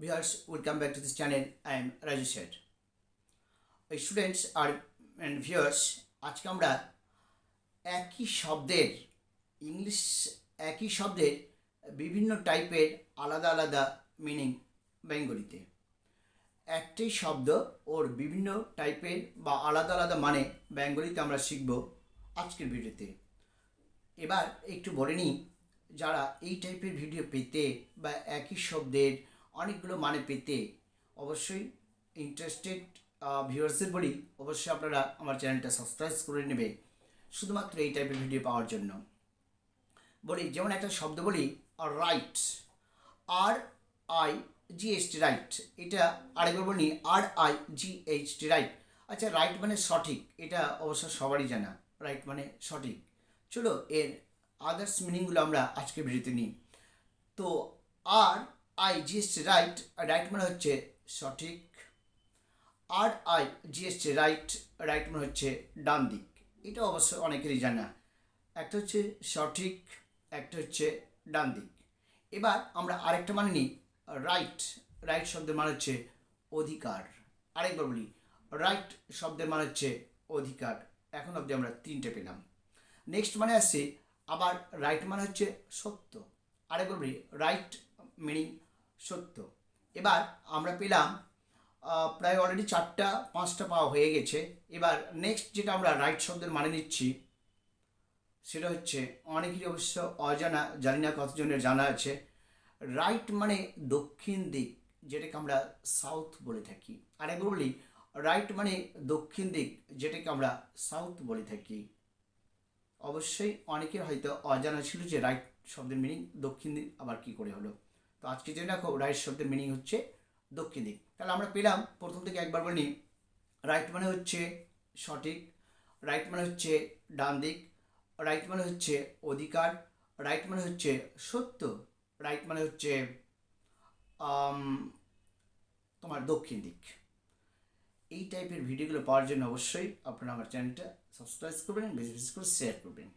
Viewers, welcome back to this channel. I am Raju Seth. Students and viewers, আজকে আমরা একই শব্দের বিভিন্ন টাইপের আলাদা আলাদা মিনিং বেঙ্গলিতে। একটাই শব্দ ওর বিভিন্ন টাইপের বা আলাদা আলাদা মানে বেঙ্গলিতে আমরা শিখব আজকের ভিডিওতে। এবার একটু বলে নিই, যারা এই টাইপের ভিডিও পেতে বা একই শব্দের অনেকগুলো মানে পেতে অবশ্যই ইন্টারেস্টেড ভিউয়ার্সদের বলি, অবশ্যই আপনারা আমার চ্যানেলটা সাবস্ক্রাইব করে নেবে শুধুমাত্র এই টাইপের ভিডিও পাওয়ার জন্য। বলি, যেমন একটা শব্দ বলি রাইট, RIGHT রাইট, এটা আরেকবার বলি RIGHT রাইট। আচ্ছা, রাইট মানে সঠিক, এটা অবশ্য সবারই জানা, রাইট মানে সঠিক। চলো এর আদার্স মিনিংগুলো আমরা আজকে ভিডিওতে নিই। তো RIGHT রাইট, রাইট মানে হচ্ছে সঠিক। RIGHT রাইট, রাইট মানে হচ্ছে ডান দিক। এটা অবশ্য অনেকেরই জানা, একটা হচ্ছে সঠিক, একটা হচ্ছে ডান দিক। এবার আমরা আরেকটা মানে নিই রাইট। রাইট শব্দের মানে হচ্ছে অধিকার। আরেকবার বলি, রাইট শব্দের মানে হচ্ছে অধিকার। এখন অবধি আমরা তিনটে পেলাম। নেক্সট মানে আসছে আবার রাইট মানে হচ্ছে সত্য। আরেকবার বলি, রাইট মিনিং সত্য। এবার আমরা পেলাম প্রায় অলরেডি 4-5টা পাওয়া হয়ে গেছে। এবার নেক্সট যেটা আমরা রাইট শব্দের মানে নিচ্ছি সেটা হচ্ছে অনেকেরই অবশ্য অজানা, জানি না কতজনের জানা আছে। রাইট মানে দক্ষিণ দিক, যেটাকে আমরা সাউথ বলে থাকি। আরেকবার বলি, রাইট মানে দক্ষিণ দিক, যেটাকে আমরা সাউথ বলে থাকি। অবশ্যই অনেকের হয়তো অজানা ছিল যে রাইট শব্দের মিনিং দক্ষিণ দিক আবার কী করে হলো। তো আজকে জেনে রাখো, রাইট শব্দের মিনিং হচ্ছে দক্ষিণ দিক। তাহলে আমরা পেলাম, প্রথম থেকে একবার বলি, রাইট মানে হচ্ছে সঠিক, রাইট মানে হচ্ছে ডান দিক, রাইট মানে হচ্ছে অধিকার, রাইট মানে হচ্ছে সত্য, রাইট মানে হচ্ছে তোমার দক্ষিণ দিক। এই টাইপের ভিডিওগুলো পাওয়ার জন্য অবশ্যই আপনারা আমার চ্যানেলটা সাবস্ক্রাইব করবেন, বেশি বেশি করে শেয়ার করবেন।